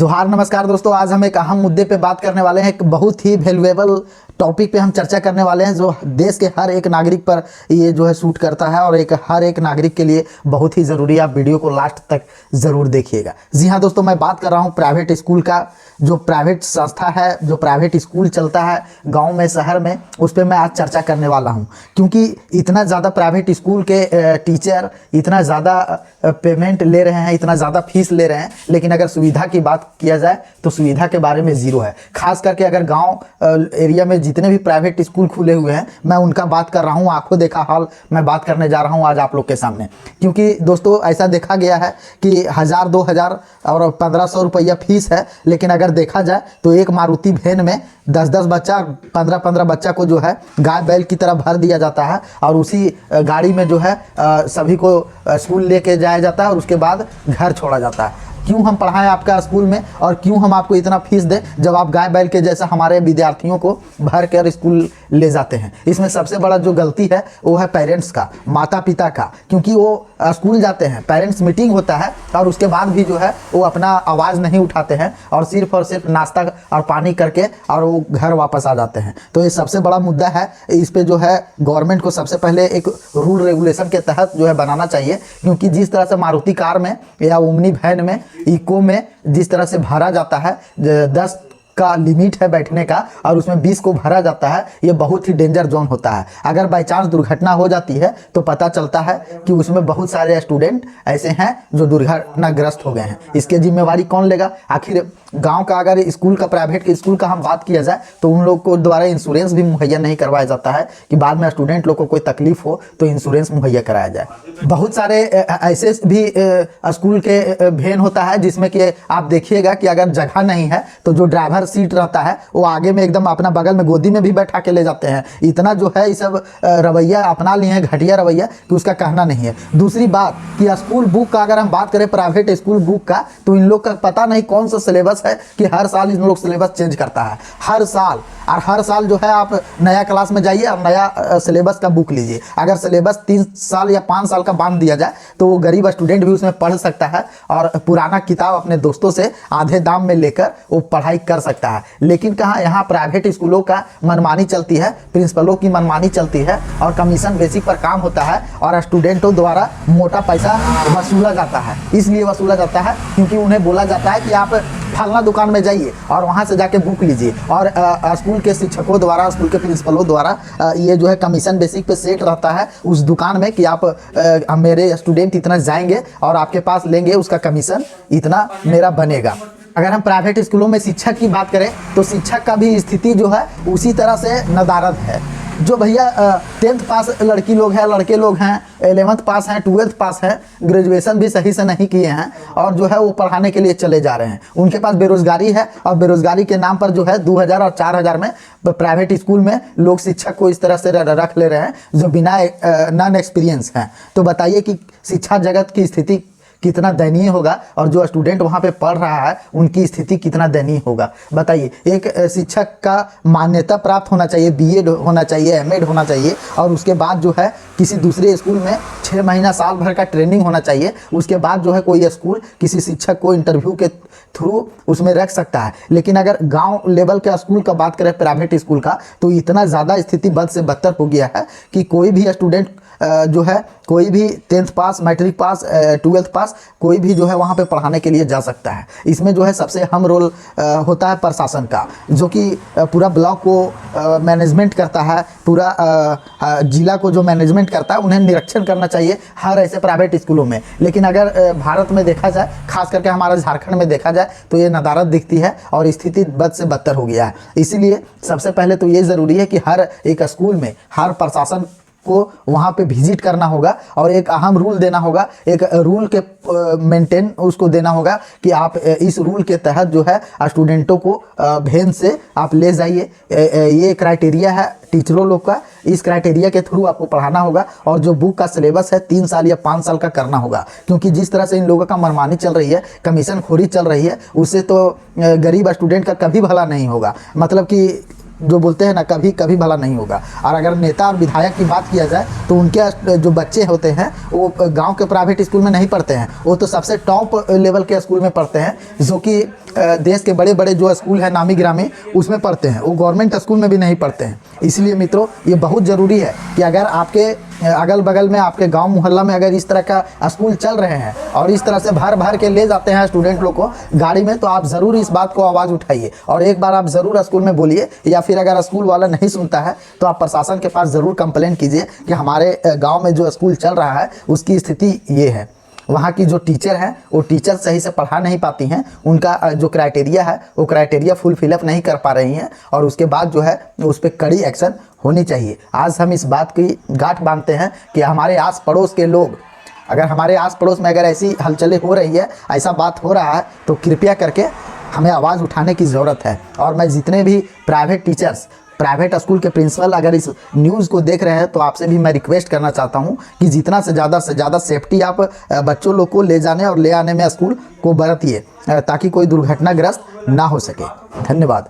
जोहार नमस्कार दोस्तों, आज हम एक अहम मुद्दे पे बात करने वाले हैं। एक बहुत ही वैल्यूएबल टॉपिक पे हम चर्चा करने वाले हैं जो देश के हर एक नागरिक पर ये जो है सूट करता है और हर एक नागरिक के लिए बहुत ही ज़रूरी है। आप वीडियो को लास्ट तक ज़रूर देखिएगा। जी हाँ दोस्तों, मैं बात कर रहा हूँ प्राइवेट स्कूल का। जो प्राइवेट संस्था है, जो प्राइवेट स्कूल चलता है गाँव में, शहर में, उस पर मैं आज चर्चा करने वाला हूँ। क्योंकि इतना ज़्यादा प्राइवेट स्कूल के टीचर इतना ज़्यादा पेमेंट ले रहे हैं, इतना ज़्यादा फीस ले रहे हैं, लेकिन अगर सुविधा की बात किया जाए तो सुविधा के बारे में ज़ीरो है। खास करके अगर गांव एरिया में जितने भी प्राइवेट स्कूल खुले हुए हैं, मैं उनका बात कर रहा हूं। आंखों देखा हाल मैं बात करने जा रहा हूं आज आप लोग के सामने। क्योंकि दोस्तों ऐसा देखा गया है कि 1000, 2000 और 1500 रुपया फीस है, लेकिन अगर देखा जाए तो एक मारुति वैन में 10-10 बच्चा, 15-15 बच्चा को जो है गाय बैल की तरह भर दिया जाता है और उसी गाड़ी में जो है सभी को स्कूल लेके जाया जाता है और उसके बाद घर छोड़ा जाता है। क्यों हम पढ़ाएं आपका स्कूल में और क्यों हम आपको इतना फीस दें जब आप गाय बैल के जैसा हमारे विद्यार्थियों को भर कर स्कूल ले जाते हैं। इसमें सबसे बड़ा जो गलती है वो है पेरेंट्स का, माता पिता का। क्योंकि वो स्कूल जाते हैं, पेरेंट्स मीटिंग होता है और उसके बाद भी जो है वो अपना आवाज़ नहीं उठाते हैं और सिर्फ नाश्ता और पानी करके और वो घर वापस आ जाते हैं। तो ये सबसे बड़ा मुद्दा है। इस पे जो है गवर्नमेंट को सबसे पहले एक रूल रेगुलेशन के तहत जो है बनाना चाहिए। क्योंकि जिस तरह से मारुति कार में या ओमनी वैन में, इको में जिस तरह से भरा जाता है, 10 का लिमिट है बैठने का और उसमें 20 को भरा जाता है, ये बहुत ही डेंजर जोन होता है। अगर बाई चांस दुर्घटना हो जाती है तो पता चलता है कि उसमें बहुत सारे स्टूडेंट ऐसे हैं जो दुर्घटनाग्रस्त हो गए हैं। इसकी जिम्मेवारी कौन लेगा? आखिर गांव का अगर स्कूल का, प्राइवेट के स्कूल का हम बात किया जाए तो उन लोग को द्वारा इंश्योरेंस भी मुहैया नहीं करवाया जाता है कि बाद में स्टूडेंट लोग को कोई तकलीफ हो तो इंश्योरेंस मुहैया कराया जाए। बहुत सारे ऐसे भी स्कूल के वैन होता है जिसमें कि आप देखिएगा कि अगर जगह नहीं है तो जो ड्राइवर सीट रहता है वो आगे में एकदम अपना बगल में गोदी में भी बैठा के ले जाते हैं। इतना जो है ये सब रवैया अपना लिए हैं, घटिया रवैया, कि उसका कहना नहीं है। दूसरी बात कि स्कूल बुक का अगर हम बात करें, प्राइवेट स्कूल बुक का, तो इन लोग का पता नहीं कौन सा सिलेबस है कि हर साल इन लोग सिलेबस चेंज करता है। हर साल और हर साल जो है आप नया क्लास में जाइए और नया सिलेबस का बुक लीजिए। अगर सिलेबस 3 साल या 5 साल का बांध दिया जाए तो वो गरीब स्टूडेंट भी उसमें पढ़ सकता है और पुराना किताब अपने दोस्तों से आधे दाम में लेकर वो पढ़ाई कर सकता है। लेकिन कहाँ, यहाँ प्राइवेट स्कूलों का मनमानी चलती है, प्रिंसिपलों की मनमानी चलती है और कमीशन बेसिक पर काम होता है और स्टूडेंटों द्वारा मोटा पैसा वसूला जाता है। इसलिए वसूला जाता है क्योंकि उन्हें बोला जाता है कि आप फलना दुकान में जाइए और वहाँ से जाके बुक लीजिए। और स्कूल के शिक्षकों द्वारा, स्कूल के प्रिंसिपलों द्वारा ये जो है कमीशन बेसिक पे सेट रहता है उस दुकान में कि आप मेरे स्टूडेंट इतना जाएंगे और आपके पास लेंगे, उसका कमीशन इतना मेरा बनेगा। अगर हम प्राइवेट स्कूलों में शिक्षक की बात करें तो शिक्षक का भी स्थिति जो है उसी तरह से नदारद है। जो भैया 10th पास लड़की लोग हैं, लड़के लोग हैं, 11th पास हैं, 12th पास हैं, ग्रेजुएशन भी सही से नहीं किए हैं और जो है वो पढ़ाने के लिए चले जा रहे हैं। उनके पास बेरोजगारी है और बेरोजगारी के नाम पर जो है 2000 और 4000 में प्राइवेट स्कूल में लोग शिक्षक को इस तरह से रख ले रहे हैं जो बिना नॉन एक्सपीरियंस हैं। तो बताइए कि शिक्षा जगत की स्थिति कितना दयनीय होगा और जो स्टूडेंट वहाँ पे पढ़ रहा है उनकी स्थिति कितना दयनीय होगा। बताइए, एक शिक्षक का मान्यता प्राप्त होना चाहिए, बीएड होना चाहिए, एमएड होना चाहिए और उसके बाद जो है किसी दूसरे स्कूल में 6 महीना, साल भर का ट्रेनिंग होना चाहिए। उसके बाद जो है कोई स्कूल किसी शिक्षक को इंटरव्यू के थ्रू उसमें रख सकता है। लेकिन अगर गाँव लेवल के स्कूल का बात करें, प्राइवेट स्कूल का, तो इतना ज़्यादा स्थिति बद से बदतर हो गया है कि कोई भी स्टूडेंट जो है, कोई भी 10th पास, मैट्रिक पास, 12th पास, कोई भी जो है वहाँ पे पढ़ाने के लिए जा सकता है। इसमें जो है सबसे अहम रोल होता है प्रशासन का, जो कि पूरा ब्लॉक को मैनेजमेंट करता है, पूरा जिला को जो मैनेजमेंट करता है, उन्हें निरीक्षण करना चाहिए हर ऐसे प्राइवेट स्कूलों में। लेकिन अगर भारत में देखा जाए, खास करके हमारा झारखंड में देखा जाए, तो ये नदारद दिखती है और स्थिति बद से बदतर हो गया है। इसीलिए सबसे पहले तो ये ज़रूरी है कि हर एक स्कूल में हर प्रशासन को वहाँ पे विजिट करना होगा और एक अहम रूल देना होगा, एक रूल के मेंटेन उसको देना होगा कि आप इस रूल के तहत जो है स्टूडेंटों को वैन से आप ले जाइए। ये क्राइटेरिया है टीचरों लोग का, इस क्राइटेरिया के थ्रू आपको पढ़ाना होगा और जो बुक का सिलेबस है 3 साल या 5 साल का करना होगा। क्योंकि जिस तरह से इन लोगों का मनमानी चल रही है, कमीशन खोरी चल रही है, उससे तो गरीब स्टूडेंट का कभी भला नहीं होगा। मतलब कि जो बोलते हैं ना, कभी कभी भला नहीं होगा। और अगर नेता और विधायक की बात किया जाए तो उनके जो बच्चे होते हैं वो गांव के प्राइवेट स्कूल में नहीं पढ़ते हैं, वो तो सबसे टॉप लेवल के स्कूल में पढ़ते हैं, जो कि देश के बड़े बड़े जो स्कूल है नामी गिरामी उसमें पढ़ते हैं, वो गवर्नमेंट स्कूल में भी नहीं पढ़ते हैं। इसलिए मित्रों ये बहुत ज़रूरी है कि अगर आपके अगल बगल में, आपके गांव मोहल्ला में अगर इस तरह का स्कूल चल रहे हैं और इस तरह से भर भर के ले जाते हैं स्टूडेंट लोग को गाड़ी में, तो आप ज़रूर इस बात को आवाज़ उठाइए और एक बार आप ज़रूर स्कूल में बोलिए, या फिर अगर स्कूल वाला नहीं सुनता है तो आप प्रशासन के पास ज़रूर कंप्लेंट कीजिए कि हमारे गाँव में जो स्कूल चल रहा है उसकी स्थिति ये है। वहाँ की जो टीचर हैं वो टीचर सही से पढ़ा नहीं पाती हैं, उनका जो क्राइटेरिया है वो क्राइटेरिया फुल फिलअप नहीं कर पा रही हैं, और उसके बाद जो है उस पर कड़ी एक्शन होनी चाहिए। आज हम इस बात की गांठ बांधते हैं कि हमारे आस पड़ोस के लोग, अगर हमारे आस पड़ोस में अगर ऐसी हलचलें हो रही है, ऐसा बात हो रहा है, तो कृपया करके हमें आवाज़ उठाने की ज़रूरत है। और मैं जितने भी प्राइवेट टीचर्स, प्राइवेट स्कूल के प्रिंसिपल अगर इस न्यूज़ को देख रहे हैं तो आपसे भी मैं रिक्वेस्ट करना चाहता हूं कि जितना से ज़्यादा सेफ्टी आप बच्चों लोग को ले जाने और ले आने में स्कूल को बरतिए, ताकि कोई दुर्घटनाग्रस्त ना हो सके। धन्यवाद।